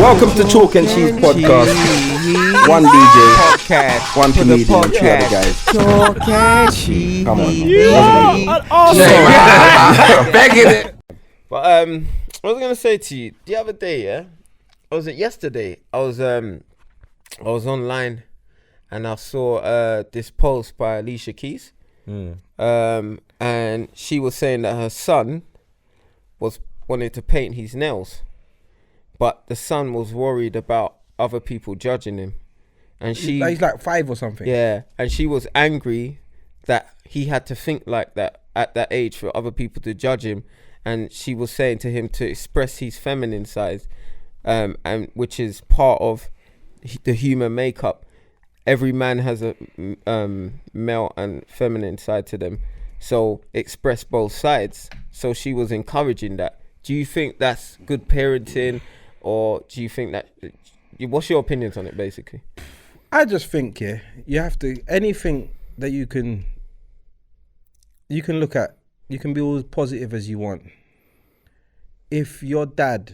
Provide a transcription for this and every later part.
Welcome to Chalk and Cheese Podcast. One DJ, podcast, one comedian, two other guys. Chalk and Cheese. Come on. Begging it. But I was gonna say to you the other day, yeah, or was it yesterday? I was online and I saw this post by Alicia Keys, and she was saying that her son wanted to paint his nails, but the son was worried about other people judging him, and he's like 5 or something. Yeah, and she was angry that he had to think like that at that age for other people to judge him, and she was saying to him to express his feminine side, and which is part of the human makeup. Every man has a male and feminine side to them, so express both sides. So she was encouraging that. Do you think that's good parenting, or do you think that? What's your opinions on it, basically? I just think, you have to, anything that you can look at, you can be all as positive as you want. If your dad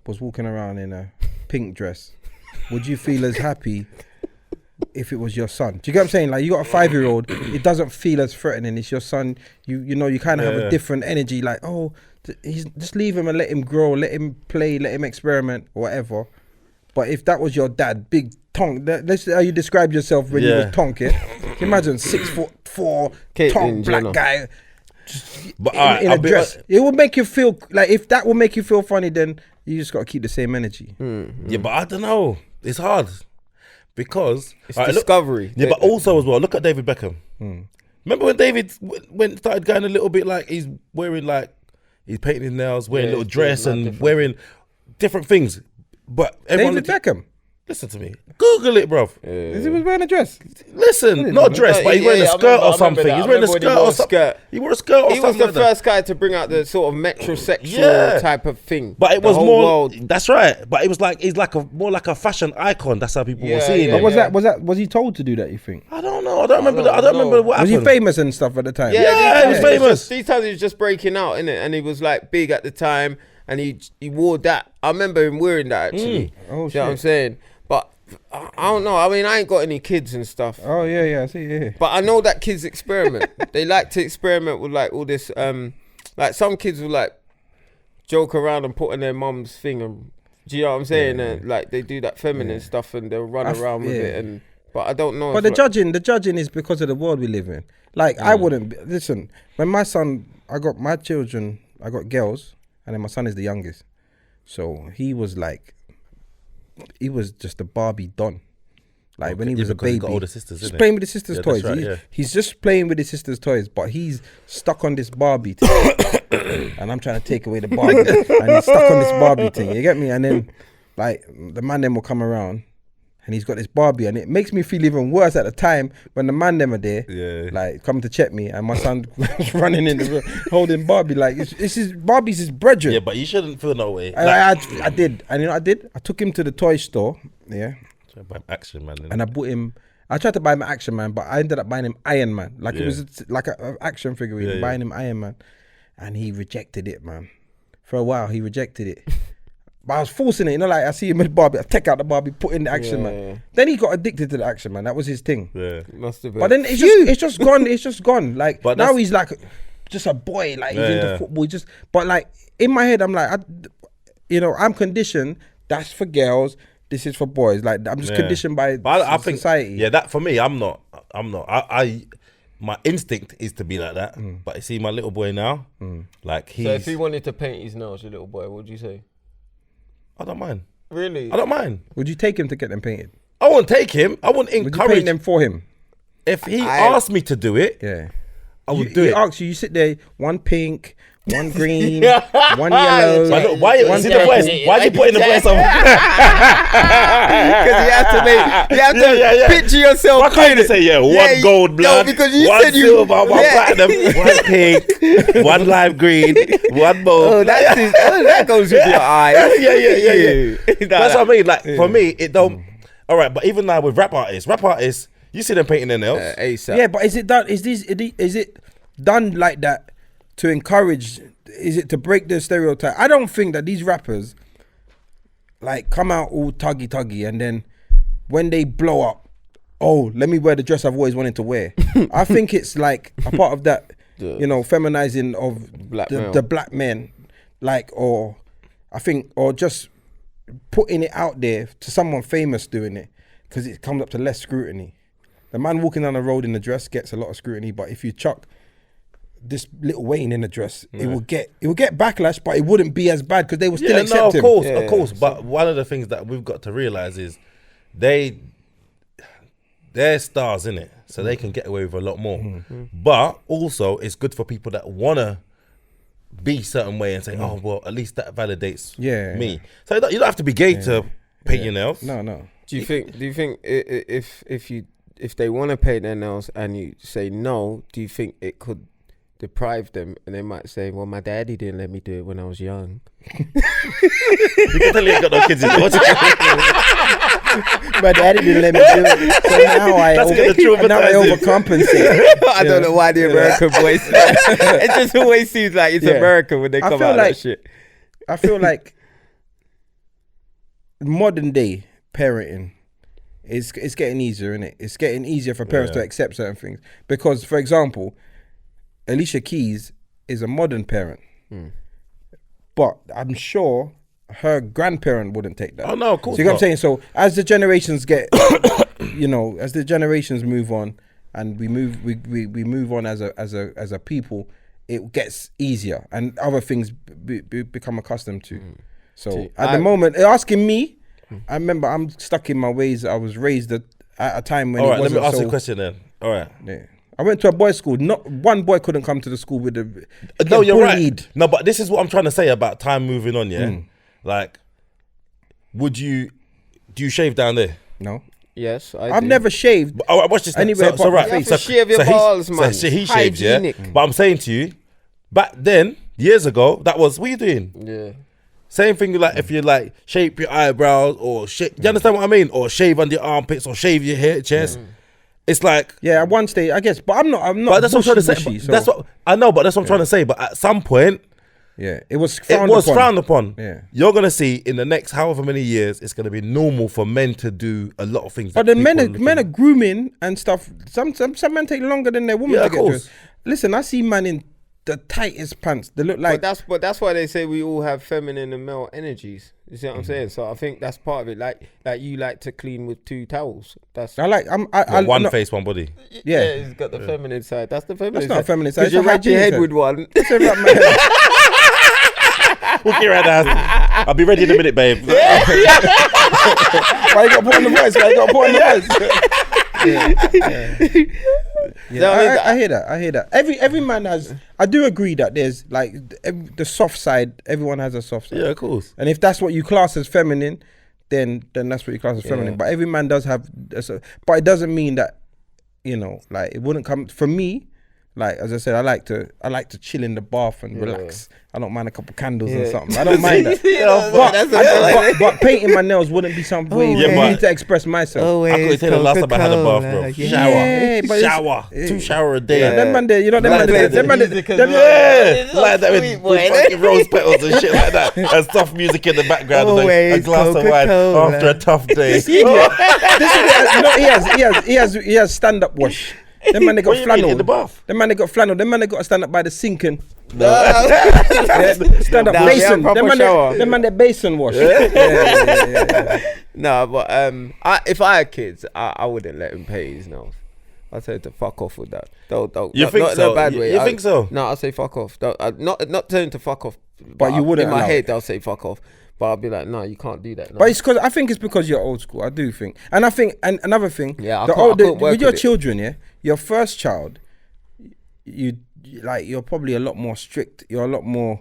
was walking around in a pink dress, would you feel as happy if it was your son? Do you get what I'm saying? Like, you got a 5-year-old, it doesn't feel as threatening. It's your son. You know, you kind of have a different energy. Like, just leave him and let him grow, let him play, let him experiment, whatever. But if that was your dad, big tonk, that's how you describe yourself when you was tonk it. Can you imagine 6'4" tonk black guy in a dress? It would make you feel like, if that would make you feel funny, then you just got to keep the same energy. Mm-hmm. Yeah, but I don't know. It's hard because it's discovery. But also as well, look at David Beckham. Remember when David started going a little bit like he's wearing he's painting his nails, wearing a little dress and wearing different things. But everyone David Beckham. Listen to me. Google it, bruv. He was wearing a dress. Listen, not a dress, but he's wearing a skirt or something. He's wearing a skirt or something. He wore a skirt or something. He was the first guy to bring out the sort of metrosexual type of thing. But it was more. That's right. But it was like he's more like a fashion icon. That's how people were seeing him. Was he told to do that? You think? I don't know. I don't remember what happened. Was he famous and stuff at the time? Yeah, he was famous. These times he was just breaking out, innit? And he was like big at the time, and he wore that. I remember him wearing that actually. Oh, shit. You know what I'm saying? But I don't know. I mean, I ain't got any kids and stuff. Oh yeah, I see. Yeah. But I know that kids experiment. They like to experiment with like all this. Like some kids will like joke around and put in their mum's thing. And do you know what I'm saying? And like they do that feminine stuff and they'll run around with it. And but I don't know. But the judging is because of the world we live in. Like I wouldn't listen. When my son, I got my children. I got girls, and then my son is the youngest. So he was just a Barbie don. Like when he was a baby, got older sisters, just playing with his sister's toys. Right, he's just playing with his sister's toys, but he's stuck on this Barbie thing. And I'm trying to take away the Barbie, and he's stuck on this Barbie thing. You get me? And then like the man them will come around, and he's got this Barbie, and it makes me feel even worse at the time when the man them are there, like coming to check me, and my son was running in the room holding Barbie. Like Barbie's his brethren. Yeah, but you shouldn't feel no way. I did, and you know what I did? I took him to the toy store. Yeah. Buy Action Man. And I bought him. I tried to buy him Action Man, but I ended up buying him Iron Man. Like it was like an action figurine. Buying him Iron Man, and he rejected it, man. For a while, he rejected it. But I was forcing it, you know, like I see him with Barbie, I take out the Barbie, put in the Action Man. Then he got addicted to the Action Man. That was his thing. Yeah, must have been. But then it's just gone. It's just gone. Like but now he's like just a boy. Like he's into football. But like in my head, I'm like, I'm conditioned. That's for girls. This is for boys. Like I'm just conditioned by society. Yeah, that for me, I'm not. My instinct is to be like that. But you see, my little boy now, like he's. So if he wanted to paint his nails, your little boy, what would you say? I don't mind. Really? I don't mind. Would you take him to get them painted? I wouldn't take him. I wouldn't encourage. Would you paint them for him? If he asked me to do it, I would do it. He asks you sit there, one pink, one green, one yellow. Look, why is he putting the voice on? Because you have to picture yourself. Why can't you say one gold blood, because you one said silver, one platinum, one pink, one lime green, one mauve. That goes with your eyes. Yeah. That's what I mean. Like for me, it don't. All right, but even now with rap artists, you see them painting their nails. ASAP. Yeah, but is it done? Is it done like that to encourage? Is it to break the stereotype? I don't think that these rappers like come out all tuggy, and then when they blow up, oh, let me wear the dress I've always wanted to wear. I think it's like a part of that, you know, feminizing of the black men, like, or I think, or just putting it out there to someone famous doing it, because it comes up to less scrutiny. The man walking down the road in the dress gets a lot of scrutiny, but if you chuck this Lil Wayne in a dress, it will get backlash, but it wouldn't be as bad because they will still accept him. Of course. But one of the things that we've got to realize is they're stars, innit? So they can get away with a lot more. But also, it's good for people that wanna be a certain way and say, oh well, at least that validates me. So you don't have to be gay to paint your nails. No. Do you think if they want to paint their nails and you say no, do you think it could deprive them, and they might say, well, my daddy didn't let me do it when I was young? You can tell you ain't got no kids in the My daddy didn't let me do it, so now I overcompensate. I don't know why the American boys it just always seems like it's American when they come out like that shit. I feel like modern day parenting, it's getting easier, isn't it? It's getting easier for parents to accept certain things. Because, for example, Alicia Keys is a modern parent, but I'm sure her grandparent wouldn't take that. Oh no, of course. So you know what I'm saying? So as the generations get, you know, as the generations move on, and we move on as a people, it gets easier, and other things become accustomed to. So at the moment, asking me, I remember I'm stuck in my ways. I was raised at a time when. All right, let me ask you a question then. All right. Yeah. I went to a boys' school. Not one boy couldn't come to the school with a. No, you're right. No, but this is what I'm trying to say about time moving on. Yeah, like, do you shave down there? No. Yes, I've never shaved. Oh, watch this. Anywhere You have to shave your balls, man. So he shaves, yeah. Hygienic. But I'm saying to you, back then, years ago, that was what are you doing? Yeah. Same thing, like if you like shape your eyebrows or you understand what I mean? Or shave under your armpits or shave your hair, chest. It's like at one stage, I guess, but I'm not. But that's what I'm trying to say. So. That's what I know, but that's what I'm trying to say. But at some point, it was frowned upon. Yeah, you're gonna see in the next however many years, it's gonna be normal for men to do a lot of things. But then men are grooming and stuff. Some men take longer than their women to get dressed. Listen, I see man in the tightest pants. They look like. But that's why they say we all have feminine and male energies. You see what I'm saying? So I think that's part of it. Like you like to clean with 2 towels. That's one face, one body. Yeah, it's got the feminine side. That's the feminine. That's not feminine side. You wrap your head with one. Okay, right now. I'll be ready in a minute, babe. Why you got to put on the voice? I hear that. Every man has. I do agree that there's like the soft side. Everyone has a soft side. Yeah, of course. And if that's what you class as feminine, then that's what you class as feminine. But every man does have. But it doesn't mean that, you know, like it wouldn't come from me. Like as I said, I like to chill in the bath and relax. I don't mind a couple candles and something. I don't mind that. But painting my nails wouldn't be some way for me to express myself. I couldn't tell the last time I had a bath, bro. Shower. 2 showers a day. Them man there, like that with fucking rose petals and shit like that, and soft music in the background, and a glass of wine after a tough day. He has stand up wash. Them man they got flannel in the bath. Them man they got flannel. Them man they got to stand up by the sink and stand up basin. Them man they basin wash. No, but if I had kids, I wouldn't let him pay his nails. I'd say to fuck off with that. Don't. You think so? Not in a bad way. You think so? No, I'll say fuck off. Not telling to fuck off. But you wouldn't. In my head, I'll say fuck off. But I'll be like, no, you can't do that. No. But I think it's because you're old school. I do think, and I think, and another thing, I can't work with your it. children, your first child, you're probably a lot more strict. You're a lot more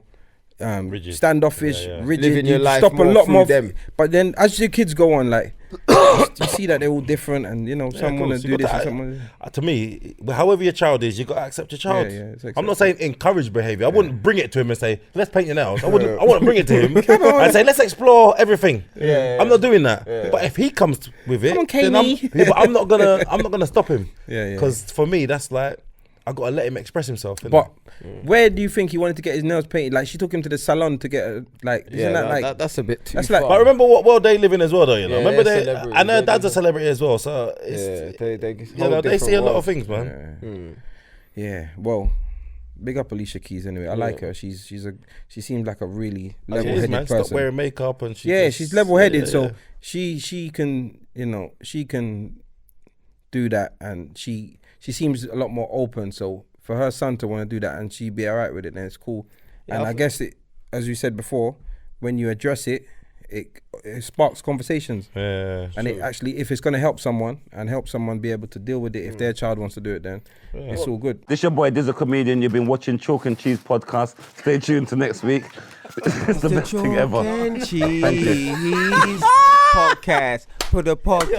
rigid. Standoffish, rigid. Living your life stop more a lot more. them. But then as your kids go on, like you see that they're all different, and you know some want to do this, and someone. To me, however your child is, you got to accept your child. I'm not saying encourage behavior. I wouldn't bring it to him and say, let's paint your nails. I wouldn't bring it to him and say, let's explore everything. I'm not doing that. But if he comes with it, then but I'm not gonna stop him. Because for me, that's like, I gotta let him express himself. But where do you think he wanted to get his nails painted? Like she took him to the salon to get isn't that like that's a bit too that's far. like. But remember what world they live in as well, though. You know, Yeah, remember they're I know celebrities. Dad's a celebrity as well, so it's, they see a lot of things, man. Yeah, well, big up Alicia Keys anyway. I like her. She seems like a really level-headed person. Stop wearing makeup and she's level-headed. So she can she can do that, and she seems a lot more open. So for her son to want to do that and she be alright with it, then it's cool. And I guess it, as you said before, when you address it sparks conversations. Yeah, and it actually, if it's going to help someone and help someone be able to deal with it, if their child wants to do it, then it's all good. This your boy Dizzle comedian. You've been watching Chalk and Cheese podcast. Stay tuned to next week. It's the best thing ever. Cheese podcast. Put a podcast.